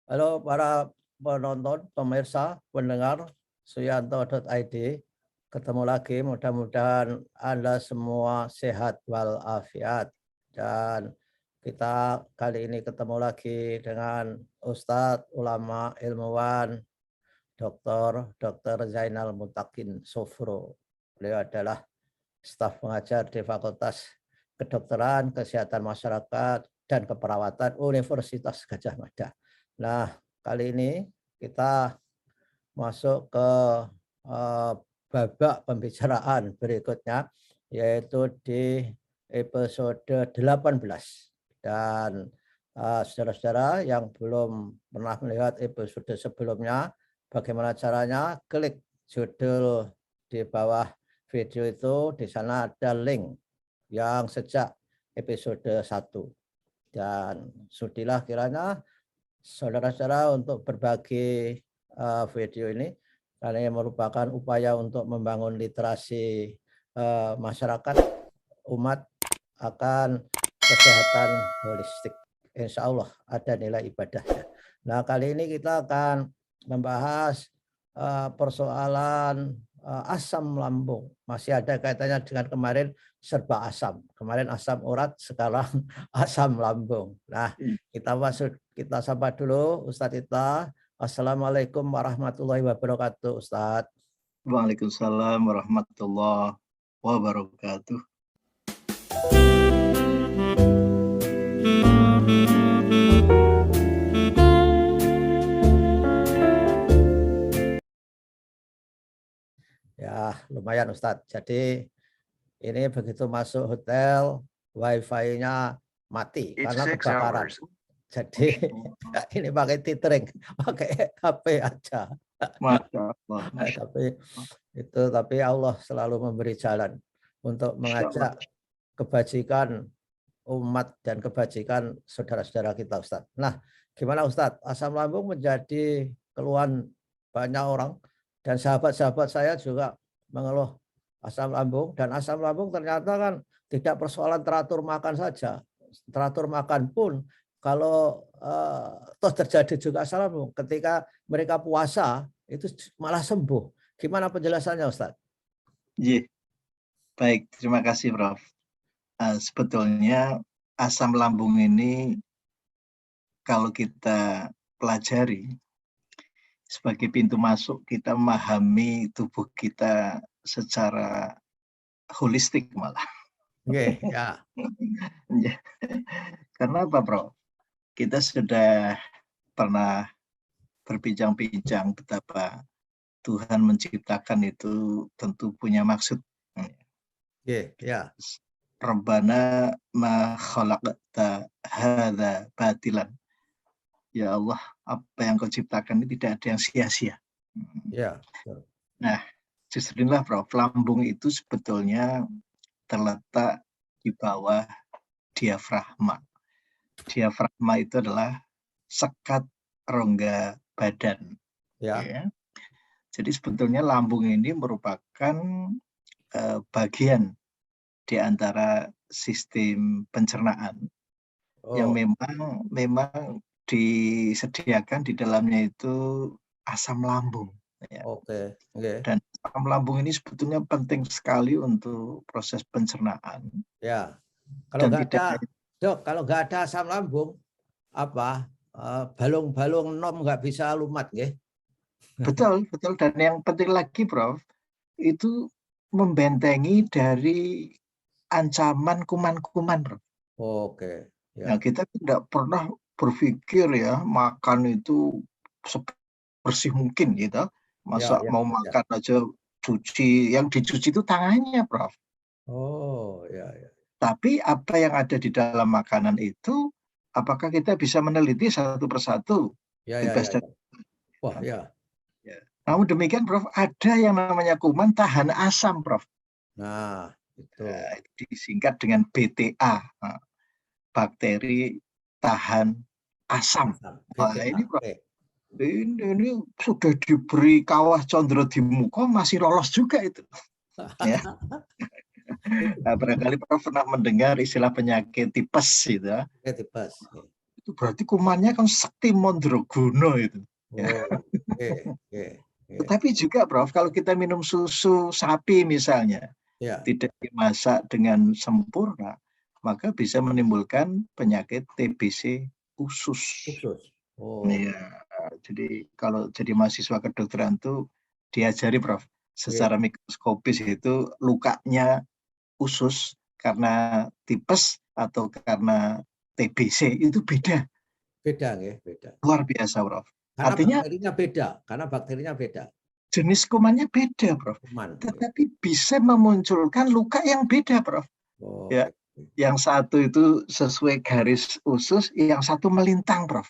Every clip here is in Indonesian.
Halo para penonton, pemirsa, pendengar Suyanto.id. Ketemu lagi, mudah-mudahan Anda semua sehat walafiat. Dan kita kali ini ketemu lagi dengan Ustadz, ulama, ilmuwan, Dr. Zainal Mutakin Sofro. Beliau adalah staf pengajar di Fakultas Kedokteran, Kesehatan Masyarakat, dan Keperawatan Universitas Gadjah Mada. Nah, kali ini kita masuk ke babak pembicaraan berikutnya, yaitu di episode 18. Dan saudara-saudara yang belum pernah melihat episode sebelumnya, bagaimana caranya? Klik judul di bawah video itu, di sana ada link yang sejak episode 1. Dan sudilah kiranya saudara-saudara untuk berbagi video ini, karena ini merupakan upaya untuk membangun literasi masyarakat umat akan kesehatan holistik. Insya Allah ada nilai ibadahnya. Nah, kali ini kita akan membahas persoalan asam lambung. Masih ada kaitannya dengan kemarin serba asam. Kemarin asam urat, sekarang asam lambung. Nah, kita sapa dulu Ustadz Ita. Assalamualaikum warahmatullahi wabarakatuh, Ustadz. Waalaikumsalam warahmatullahi wabarakatuh. Ya, lumayan Ustadz. Jadi ini begitu masuk hotel, wifi-nya mati karena kebakaran. Jadi ini pakai tethering, pakai HP aja. Masya Allah. Tapi Allah selalu memberi jalan untuk mengajak kebajikan umat dan kebajikan saudara-saudara kita, Ustadz. Nah, gimana Ustadz? Asam lambung menjadi keluhan banyak orang, dan sahabat-sahabat saya juga mengeluh asam lambung. Dan asam lambung ternyata kan tidak persoalan teratur makan saja. Teratur makan pun kalau toh terjadi juga asam lambung ketika mereka puasa itu malah sembuh. Gimana penjelasannya, Ustadz? Baik, terima kasih Prof. Sebetulnya asam lambung ini kalau kita pelajari sebagai pintu masuk kita memahami tubuh kita secara holistik malah. Ya. Karena apa, Prof? Kita sudah pernah berbincang-bincang betapa Tuhan menciptakan itu tentu punya maksud. Ya. Rabbana ma khalaqta hadza batilan. Ya Allah, apa yang kau ciptakan ini tidak ada yang sia-sia. Ya. Nah, justru inilah Prof, lambung itu sebetulnya terletak di bawah diafragma. Diafragma itu adalah sekat rongga badan. Ya. Jadi sebetulnya lambung ini merupakan bagian di antara sistem pencernaan yang memang disediakan di dalamnya itu asam lambung. Dan asam lambung ini sebetulnya penting sekali untuk proses pencernaan. Ya. Kalau nggak ada asam lambung, apa balung-balung nom nggak bisa lumat, nggih? Betul. Dan yang penting lagi, Prof, itu membentengi dari ancaman kuman-kuman, Prof. Ya. Nah, kita tidak pernah berpikir ya makan itu sebersih mungkin gitu. Masa mau makan aja cuci, yang dicuci itu tangannya, Prof. Ya. Tapi apa yang ada di dalam makanan itu, apakah kita bisa meneliti satu persatu? Ya. Wah, ya. Namun demikian, Prof, ada yang namanya kuman tahan asam, Prof. Nah, itu disingkat dengan BTA, bakteri tahan asam. Nah, ini, Prof, ini sudah diberi kawah condro di muka masih lolos juga itu. Ya. Nah, barangkali Prof pernah mendengar istilah penyakit tipes gitu. Tipes. itu berarti kumannya kan sekti Mandraguna itu. Oh, oke. Tetapi juga Prof, kalau kita minum susu sapi misalnya, Ya, tidak dimasak dengan sempurna, maka bisa menimbulkan penyakit TBC usus. khusus. Oh, Ya, jadi kalau jadi mahasiswa kedokteran itu diajari Prof, secara mikroskopis itu lukanya usus karena tipes atau karena TBC itu beda. beda ya, beda. Luar biasa Prof. Karena Artinya bakterinya beda. jenis kumannya beda Prof. Kuman. Tetapi bisa memunculkan luka yang beda Prof. Oh, Ya, yang satu itu sesuai garis usus, yang satu melintang Prof.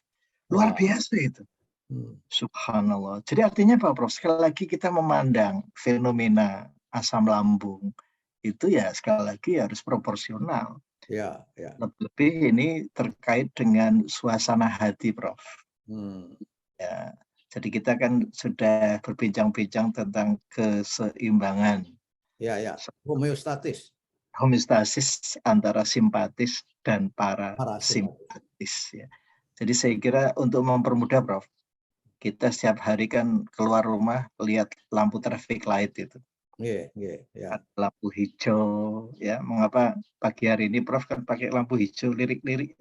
Luar biasa itu. Subhanallah. Jadi artinya apa Prof? Sekali lagi kita memandang fenomena asam lambung itu ya sekali lagi harus proporsional. Ya. Lebih ini terkait dengan suasana hati Prof. Ya, jadi kita kan sudah berbincang-bincang tentang keseimbangan. Ya. Homeostatis. Homeostasis antara simpatis dan parasimpatis. Ya. Jadi saya kira untuk mempermudah Prof, kita setiap hari kan keluar rumah lihat lampu traffic light itu. Ya. Lampu hijau, ya mengapa pagi hari ini Prof kan pakai lampu hijau lirik-lirik.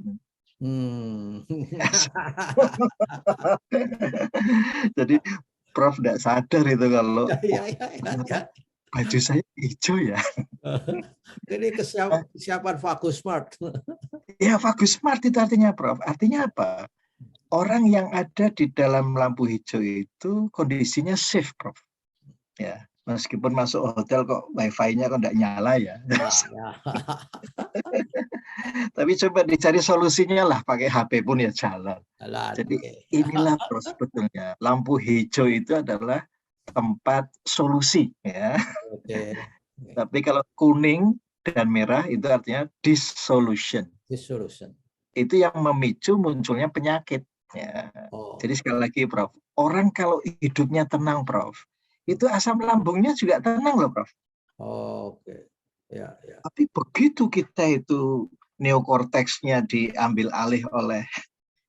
Jadi Prof tidak sadar itu kalau baju saya hijau ya. Ini kesiapan Vagus Smart. Ya Vagus Smart itu artinya Prof. Artinya apa? Orang yang ada di dalam lampu hijau itu kondisinya safe Prof. Ya, meskipun masuk hotel kok wifi-nya kok tidak nyala ya. Tapi coba dicari solusinya lah, pakai HP pun ya jalan. Jadi inilah Prof sebetulnya. Lampu hijau itu adalah tempat solusi ya. Tapi kalau kuning dan merah itu artinya dissolution. Itu yang memicu munculnya penyakit. Ya. Jadi sekali lagi Prof, orang kalau hidupnya tenang Prof, itu asam lambungnya juga tenang loh Prof. Ya. Tapi begitu kita itu neokorteksnya diambil alih oleh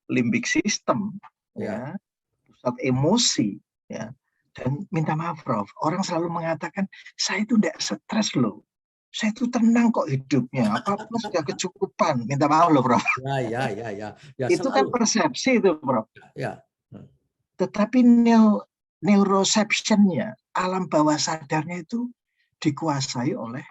limbic system, ya, pusat emosi, ya. Dan minta maaf Prof, orang selalu mengatakan saya itu tidak stres loh. Saya itu tenang kok hidupnya, apa-apa sudah kecukupan. Minta maaf loh Prof. Ya, itu kan persepsi itu Prof. Ya. Tetapi neuroception-nya, alam bawah sadarnya itu dikuasai oleh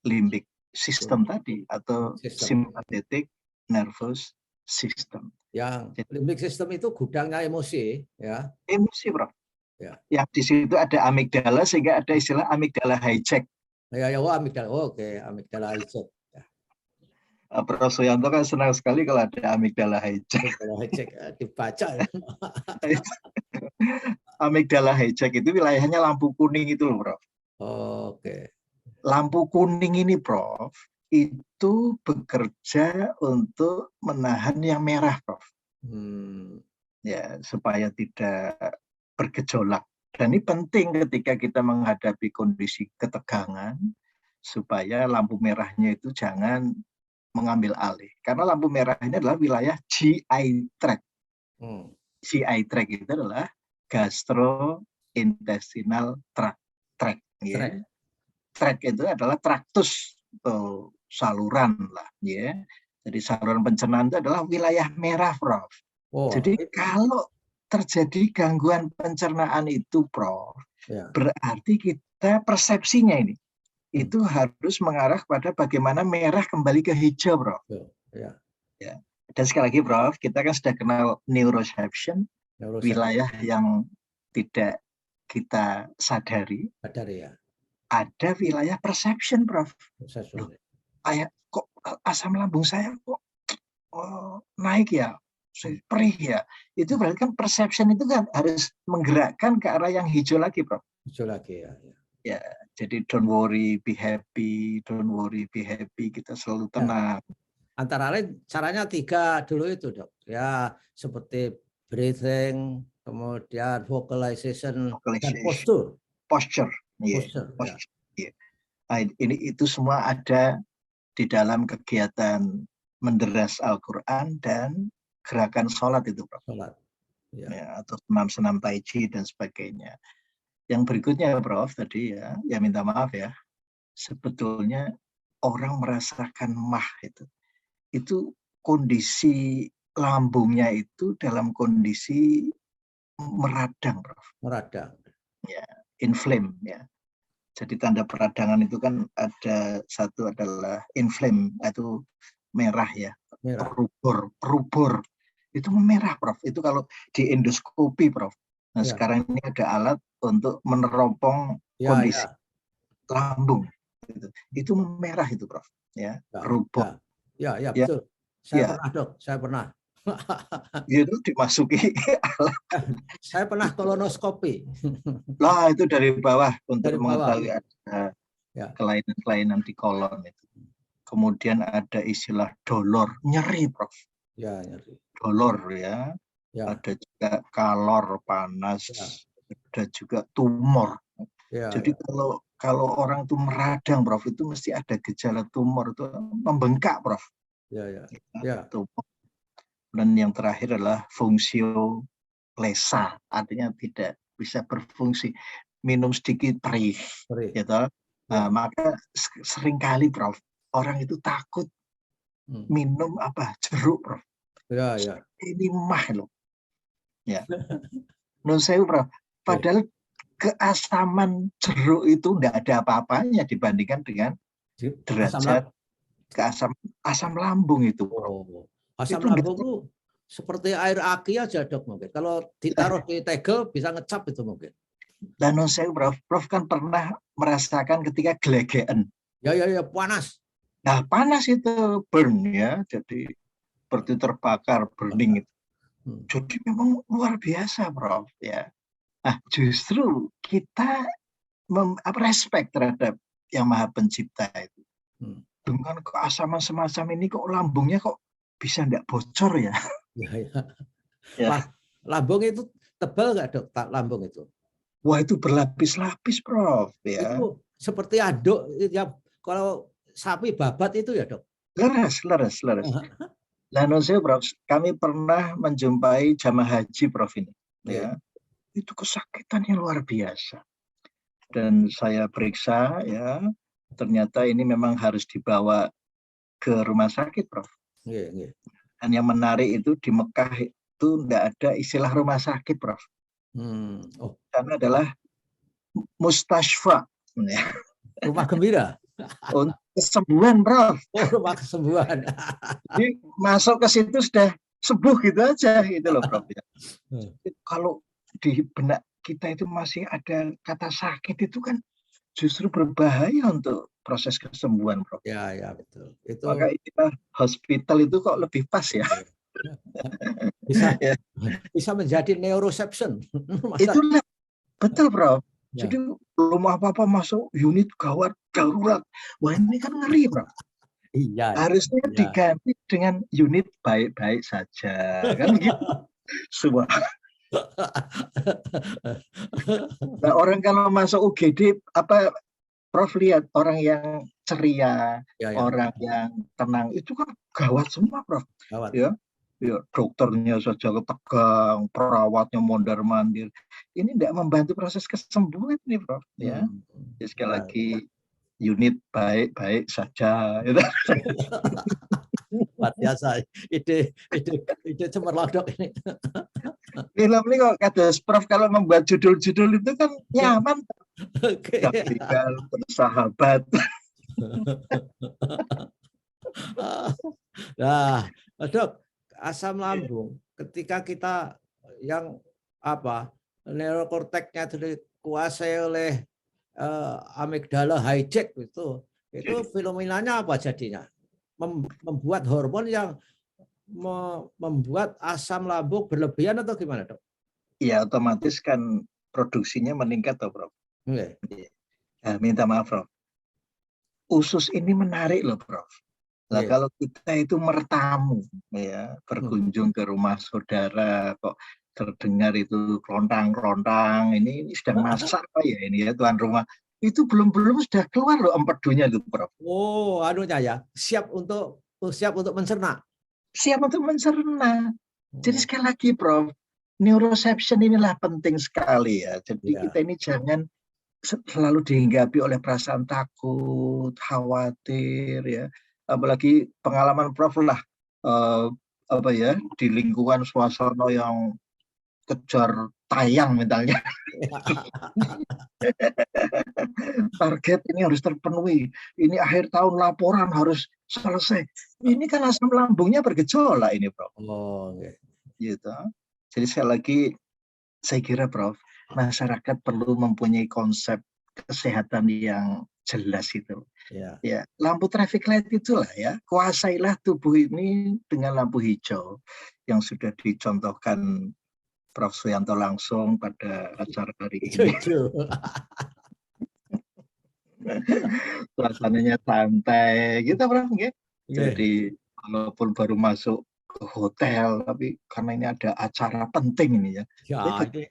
limbic system tadi atau sympathetic nervous system. Yang limbic system itu gudangnya emosi, ya. Emosi Prof. Ya. Yang di situ ada amigdala sehingga ada istilah amigdala hijack. Ya, amigdala. Oke, amigdala hijack. Ya. Prof Suyanto kan senang sekali kalau ada amigdala hijack. Amigdala hijack dibaca. Amigdala hijack itu wilayahnya lampu kuning itu loh Prof. Oke. Lampu kuning ini Prof, itu bekerja untuk menahan yang merah Prof. Ya, supaya tidak bergejolak. Dan ini penting ketika kita menghadapi kondisi ketegangan, supaya lampu merahnya itu jangan mengambil alih. Karena lampu merah ini adalah wilayah GI tract. GI tract itu adalah gastrointestinal tract. Ya. Tract itu adalah traktus atau saluran lah. Ya. Jadi saluran pencernaan itu adalah wilayah merah, Prof. Jadi kalau terjadi gangguan pencernaan itu, Prof, berarti kita persepsinya ini itu harus mengarah pada bagaimana merah kembali ke hijau, Prof. Ya. Dan sekali lagi, Prof, kita kan sudah kenal neuroception, wilayah yang tidak kita sadari. Ya. Ada wilayah perception, Prof. Loh, kok asam lambung saya kok naik ya, perih ya. Itu berarti kan perception itu kan harus menggerakkan ke arah yang hijau lagi, Prof. Hijau lagi ya. Ya, jadi don't worry, be happy, don't worry, be happy. Kita selalu tenang. Antara lain caranya 3 dulu itu Dok. Ya, seperti breathing, kemudian vocalization. Dan posture. Posture. Yeah. Nah, itu semua ada di dalam kegiatan menderas Al-Quran dan gerakan sholat itu, Prof. Sholat. Ya. Ya, atau senam-senam tai chi dan sebagainya. Yang berikutnya, Prof, tadi ya minta maaf ya, sebetulnya orang merasakan mah itu kondisi lambungnya itu dalam kondisi meradang, Prof. Meradang. Ya, inflame ya. Jadi tanda peradangan itu kan ada satu adalah inflame, itu merah ya, Merah. perubor. Itu merah, Prof. Itu kalau di endoskopi, Prof. Nah, Ya. sekarang ini ada alat untuk meneropong kondisi lambung. Itu merah itu, Prof. Ya, perubor. Ya, betul. Saya pernah, Dok. Saya pernah. Itu dimasuki alat. Saya pernah kolonoskopi. Lah, itu dari bawah untuk Dari mengetahui bawah. ada Ya. kelainan-kelainan di kolon itu. Kemudian ada istilah dolor, nyeri, Prof. Ya, nyeri. Dolor ya. Ada juga kalor, panas, ada juga tumor. Jadi kalau orang itu meradang, Prof, itu mesti ada gejala tumor itu membengkak, Prof. Ya. Tumor. Dan yang terakhir adalah fungsio lesa, artinya tidak bisa berfungsi. Minum sedikit perih. Gitu. Nah, maka seringkali, Prof, orang itu takut minum jeruk, Prof. Ya. Ini mah loh. Ya. Menurut saya, Prof, padahal keasaman jeruk itu tidak ada apa-apanya dibandingkan dengan derajat asam lambung itu, Prof. Asam lambung itu seperti air aki aja, Dok, mungkin. Kalau ditaruh di tegel bisa ngecap itu mungkin. Dan menurut saya, Prof kan pernah merasakan ketika gelegean. Ya, panas. Nah, panas itu burn ya, jadi seperti terbakar, burning itu. Jadi memang luar biasa, Prof. Ya. Nah, justru kita respect terhadap Yang Maha Pencipta itu. Dengan keasaman semacam ini kok lambungnya kok bisa enggak bocor ya? Ya. Lambung itu tebal nggak, Dok? Lambung itu? Wah, itu berlapis-lapis, Prof. Ya. Itu seperti anduk ya, kalau sapi babat itu ya, Dok? Leres. Nah, saya, Prof, kami pernah menjumpai jamaah haji, Prof, ini. Ya. Itu kesakitannya luar biasa. Dan saya periksa, ya, ternyata ini memang harus dibawa ke rumah sakit, Prof. Dan yang menarik itu di Mekah itu tidak ada istilah rumah sakit, Prof. Karena adalah mustashfa. Rumah gembira. Untuk kesembuhan, Prof. Rumah kesembuhan. Jadi masuk ke situ sudah sembuh gitu aja, gitu loh, Prof. Ya. Kalau di benak kita itu masih ada kata sakit itu kan justru berbahaya untuk proses kesembuhan, Prof. Ya, betul. Itu maka kita hospital itu kok lebih pas ya. Bisa menjadi neuroception. Itulah betul, Prof. Jadi belum apa-apa masuk unit gawat darurat. Wah, ini kan ngeri, Prof. Iya. Harusnya diganti dengan unit baik-baik saja, kan gitu. Semua. Nah, orang kalau masuk UGD Prof lihat orang yang ceria, orang yang tenang itu kan gawat semua, Prof. Gawat. Ya, dokternya saja tegang, perawatnya mondar-mandir. Ini tidak membantu proses kesembuhan ini, Prof. Ya, jadi sekali lagi unit baik-baik saja. Luar biasa. Ide cemerlang, Dok ini. Film ini kok kata Prof kalau membuat judul-judul itu kan nyaman. Tinggal bersahabat. Nah, Dok, asam lambung ketika kita yang neurokorteknya dikuasai oleh amigdala hijack itu fenomenanya apa jadinya? Membuat hormon yang membuat asam lambung berlebihan atau gimana, Dok? Iya, otomatis kan produksinya meningkat, toh, Prof. Nah, minta maaf, Prof. Usus ini menarik loh, Prof. Nah, kalau kita itu bertamu, ya, berkunjung ke rumah saudara, kok terdengar itu kelontang-kelontang, ini sedang masak apa ya ini ya tuan rumah, itu belum sudah keluar loh empedunya itu, Prof. Oh, anunya ya, siap untuk mencerna. Siap untuk mencerna. Jadi sekali lagi Prof, neuroception inilah penting sekali ya. Jadi kita ini jangan selalu dihinggapi oleh perasaan takut, khawatir ya. Apalagi pengalaman Prof lah di lingkungan suasana yang kejar tayang misalnya. Target ini harus terpenuhi. Ini akhir tahun laporan harus selesai. Ini kan asam lambungnya bergejolak ini, Prof. Gitu. Jadi sekali lagi saya kira Prof, masyarakat perlu mempunyai konsep kesehatan yang jelas itu. Ya, lampu traffic light itulah ya. Kuasailah tubuh ini dengan lampu hijau yang sudah dicontohkan Prof Suyanto langsung pada acara hari ini. Suasananya santai gitu Prof. Jadi walaupun baru masuk ke hotel, tapi karena ini ada acara penting ini ya. Ya, ini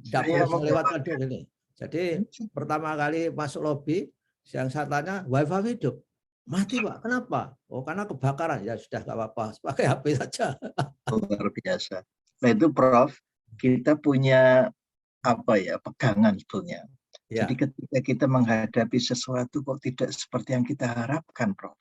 tidak boleh lewatkan dulu ini. Jadi pertama kali masuk lobi, yang saya tanya, wifi hidup. Mati Pak, kenapa? Oh karena kebakaran. Ya sudah nggak apa-apa, pakai HP saja. Luar biasa. Nah itu Prof, kita punya pegangan sebetulnya. Jadi ketika kita menghadapi sesuatu kok tidak seperti yang kita harapkan Prof.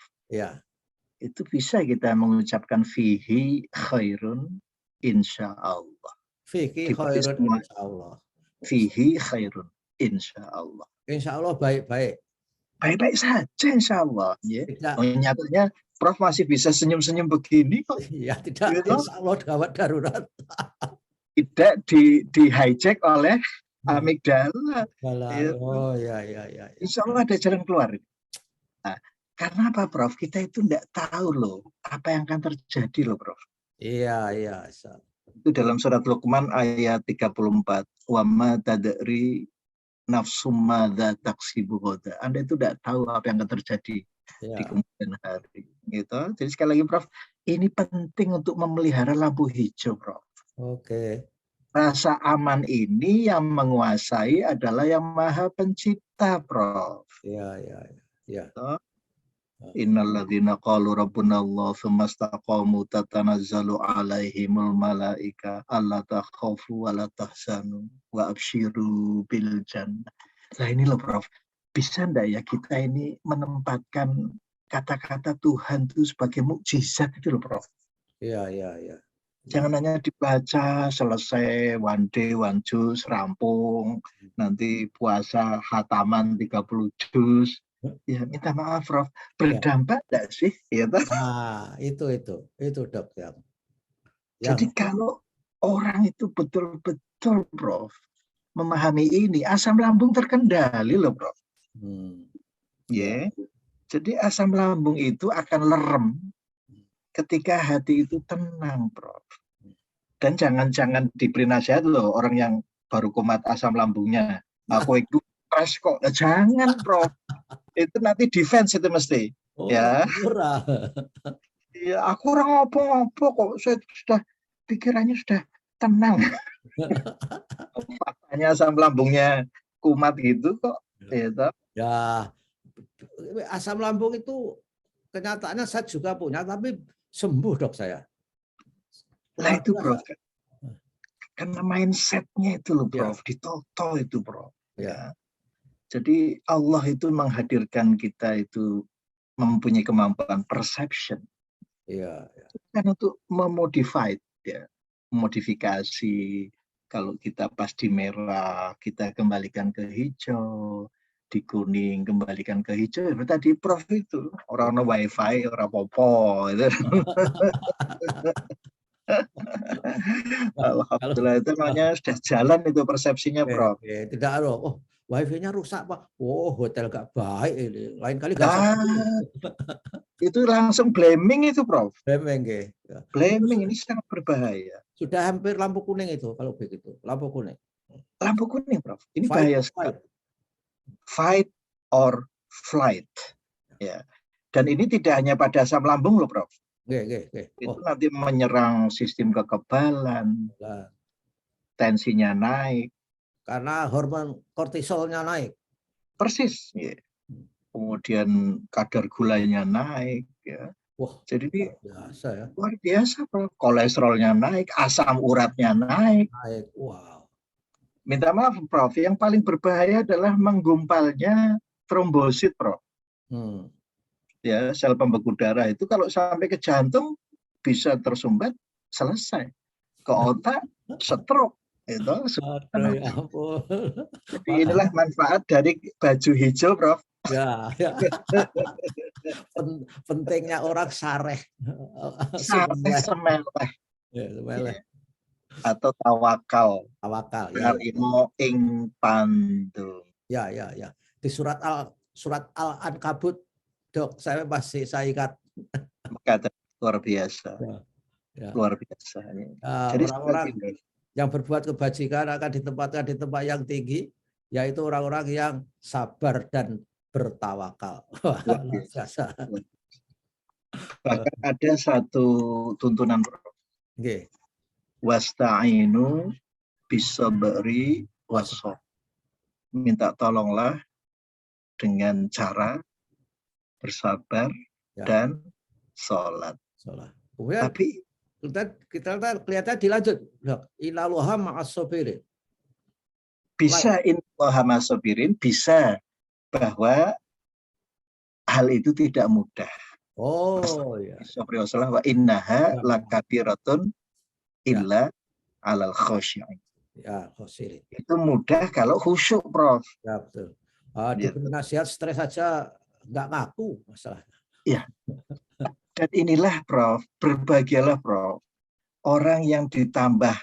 Itu bisa kita mengucapkan fihi khairun insya Allah. Fihi khairun insya Allah. Fihi khairun insya Allah. Insya Allah baik-baik. Baik-baik saja insya Allah. Nyatanya Prof masih bisa senyum-senyum begini kok. Iya, tidak. Insya Allah gawat darurat. Tidak di hijack oleh amigdala. Oh ya. Insya Allah ada jalan keluar. Nah, karena apa Prof? Kita itu tidak tahu loh apa yang akan terjadi loh Prof. Iya. Itu dalam surat Luqman ayat 34. Wa ma tadri nafsum madza taksibu ghadan. Anda itu tidak tahu apa yang akan terjadi di kemudian hari. Gitu. Jadi sekali lagi Prof, ini penting untuk memelihara lampu hijau Prof. Rasa aman ini yang menguasai adalah yang Maha Pencipta Prof. Iya. Innalladzina qalu rabbunallah tsumma istaqamu tatanazzalu alaihimul malaika alla takhafu wa la tahzanu wa absyiru bil jannah. Nah ini loh Prof, bisa enggak ya kita ini menempatkan kata-kata Tuhan itu sebagai mukjizat itu loh Prof. Iya. Jangan hanya dibaca selesai one day one juz rampung, nanti puasa khataman 30 juz. Ya minta maaf Prof, berdampak enggak sih? Ya, nah, itu Dok ya. Jadi kalau orang itu betul-betul Prof memahami ini, asam lambung terkendali loh Prof. Jadi asam lambung itu akan lerem ketika hati itu tenang Prof. Dan jangan diberi nasihat loh orang yang baru kumat asam lambungnya. Aku itu stres kok. Jangan Prof. Itu nanti defense itu mesti. Murah. Ya, aku orang ngopo-ngopo kok. Saya sudah pikirannya sudah tenang. Faktanya asam lambungnya kumat gitu kok. Ya, asam lambung itu kenyataannya saya juga punya, tapi sembuh Dok saya. Nah itu Prof. Karena mindsetnya itu loh Prof. Ditoto itu Prof. Jadi Allah itu menghadirkan kita itu mempunyai kemampuan perception. Kan untuk memodifikasi. Kalau kita pas di merah, kita kembalikan ke hijau. Di kuning, kembalikan ke hijau. Tadi Prof itu, orang wifi, orang popo. Alhamdulillah itu namanya sudah jalan itu persepsinya Prof. Tidak ada. Oh, wifi-nya rusak Pak. Oh, hotel gak baik ini. Lain kali gak itu langsung blaming itu Prof. Blaming ini sangat berbahaya. Sudah hampir lampu kuning itu kalau begitu. Lampu kuning. Lampu kuning Prof. Ini bahaya sekali. Fight or flight. Ya. Dan ini tidak hanya pada asam lambung loh Prof. Itu nanti menyerang sistem kekebalan, tensinya naik. Karena hormon kortisolnya naik. Persis. Kemudian kadar gulanya naik. Wah, Jadi ini biasa ya. luar biasa, Prof. Kolesterolnya naik, asam uratnya naik. Naik. Wow. Minta maaf, Prof. Yang paling berbahaya adalah menggumpalnya trombosit, Prof. Hmm. Ya, sel pembeku darah itu kalau sampai ke jantung bisa tersumbat, selesai. Ke otak, stroke. Itu Aduh, ya ampun. jadi inilah manfaat dari baju hijau, Prof. Ya, ya. Pentingnya orang sareh. Sampai Semeleh. semeleh. Ya, semeleh. Atau tawakal. Tawakal. Ya, ya. Karimo ing pandu. Ya, ya, ya. Di surat Al-Ankabut, Dok, saya masih saya ingat. Kata luar biasa. Ya, ya. Luar biasa. Jadi Orang-orang yang berbuat kebajikan akan ditempatkan di tempat yang tinggi, yaitu orang-orang yang sabar dan bertawakal. Wah, luar biasa. Bahkan ada satu tuntunan, Oke. Wasta'inu bisabri wassob. Minta tolonglah dengan cara bersabar dan sholat. Kemudian Tapi kita kelihatan dilanjut, Innallaha ma'as sabirin. bisa innallaha ma'as sabirin, bisa bahwa hal itu tidak mudah. Oh ya. Sabri wasallam wa innaha lakabiratun illa alal khosyi'in. Ya, khosirin. Itu mudah kalau khusyuk, Prof. Ya, betul. Diberi nasihat stres saja nggak ngaku masalahnya. Iya. Dan inilah, Prof, berbahagialah, Prof, orang yang ditambah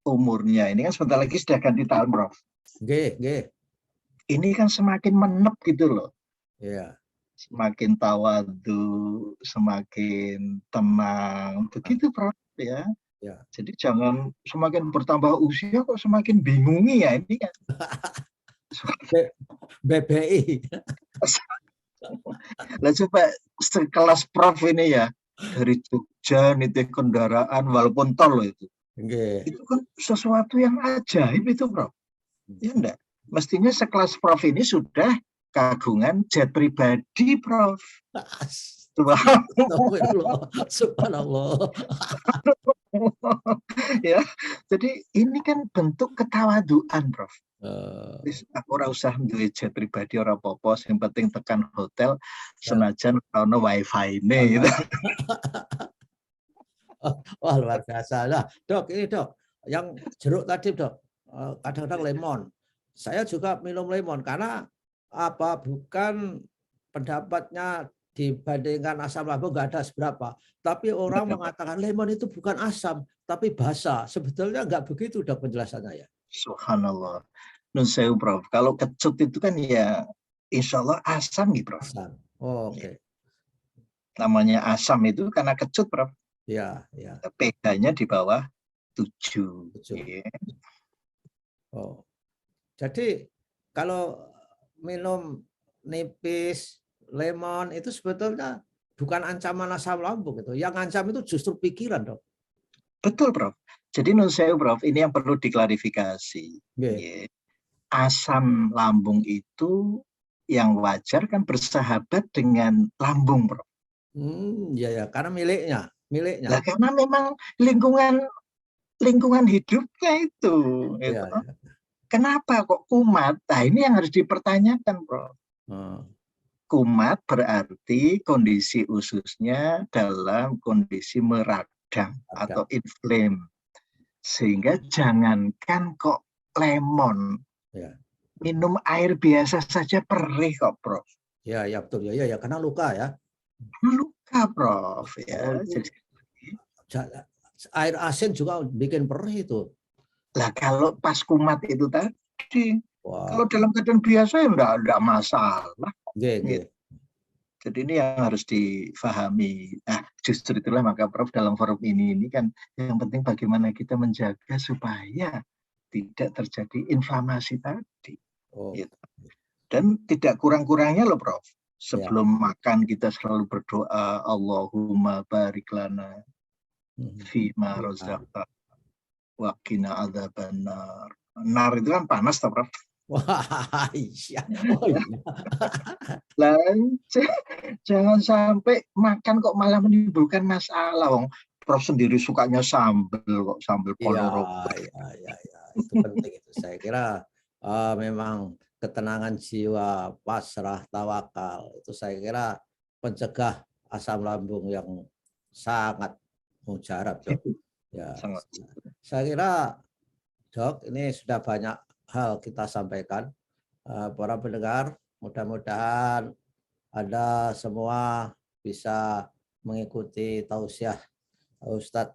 umurnya. Ini kan sebentar lagi sudah ganti tahun, Prof. Ini kan semakin menep gitu loh. Iya. Semakin tawadu, semakin tenang. Begitu, Prof, ya. Ya. Jadi jangan semakin bertambah usia kok semakin bingungi ya ini kan. BBI. Lah coba sekelas Prof ini ya, dari Jogja nitih kendaraan walaupun tol loh itu. Itu kan sesuatu yang ajaib itu, Prof. Ya enggak? Mestinya sekelas Prof ini sudah kagungan jet pribadi, Prof. Subhanallah. Ya, jadi ini kan bentuk ketawaduan, Prof. Aku ora usah duwe jet pribadi ora apa-apa, yang penting tekan hotel senajan ono wifi ini gitu. Wah, luar biasa lah, Dok. Ini Dok, yang jeruk tadi, Dok, kadang-kadang lemon. Saya juga minum lemon karena apa? Bukan pendapatnya dibandingkan asam lambung nggak ada seberapa. Tapi orang mengatakan lemon itu bukan asam, tapi basa. Sebetulnya nggak begitu, Dok, penjelasannya ya. Subhanallah. Nun sewu, Prof. Kalau kecut itu kan ya insya Allah asam gitu, Prof. Asam. Oh, oke. Namanya asam itu karena kecut, Prof. Ya, ya. pH-nya di bawah 7. Ya. Oh. Jadi kalau minum nipis, lemon itu sebetulnya bukan ancaman asam lambung itu. Yang ancam itu justru pikiran, Dok. Betul, Prof. Jadi nun sewu, Prof, ini yang perlu diklarifikasi. Asam lambung itu yang wajar kan bersahabat dengan lambung, Prof. Ya, karena miliknya. Nah, karena memang lingkungan hidupnya itu. Ya. Kenapa kok kumat? Nah, ini yang harus dipertanyakan, Prof. Kumat berarti kondisi ususnya dalam kondisi meradang atau inflame. Sehingga jangankan kok lemon, minum air biasa saja perih kok, Prof. Ya, betul. Ya, karena luka ya. Luka, Prof. Ya. Air asin juga bikin perih itu. Lah kalau pas kumat itu tadi, kalau dalam keadaan biasa ya enggak masalah. Gitu. Jadi ini yang harus difahami. Nah, justru itulah maka Prof dalam forum ini kan yang penting bagaimana kita menjaga supaya tidak terjadi inflamasi tadi. Gitu. Dan tidak kurang-kurangnya loh, Prof. Sebelum makan kita selalu berdoa, Allahumma barik lana fima razaqtana wa qina adzabannar. Nar itu kan panas, toh, Prof. Wah, iya. Oh, iya. Lah, jangan sampai makan kok malah menimbulkan masalah. Wong Prof sendiri sukanya sambel kok, sambel Iya, Ponorogo. iya. Itu penting itu. Saya kira memang ketenangan jiwa, pasrah, tawakal itu saya kira pencegah asam lambung yang sangat mujarab, Dok. Ya, Sangat. saya kira Dok, ini sudah banyak hal kita sampaikan. Para pendengar, mudah-mudahan Anda semua bisa mengikuti tausiah Ustadz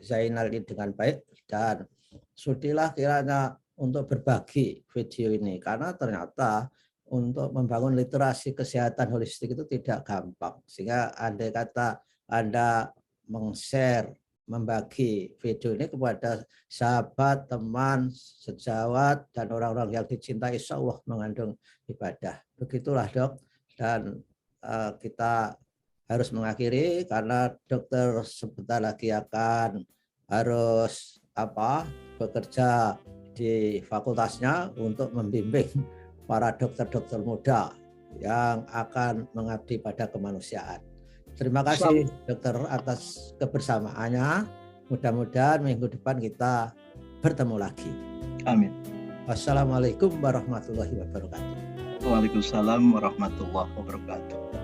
Zainal ini dengan baik dan sudilah kiranya untuk berbagi video ini karena ternyata untuk membangun literasi kesehatan holistik itu tidak gampang. Sehingga andai kata Anda meng-share, membagi video ini kepada sahabat, teman, sejawat, dan orang-orang yang dicintai, insya Allah mengandung ibadah. Begitulah, Dok. Dan kita harus mengakhiri karena dokter sebentar lagi akan harus bekerja di fakultasnya untuk membimbing para dokter-dokter muda yang akan mengabdi pada kemanusiaan. Terima kasih dokter atas kebersamaannya. Mudah-mudahan minggu depan kita bertemu lagi. Amin. Wassalamualaikum warahmatullahi wabarakatuh. Waalaikumsalam warahmatullahi wabarakatuh.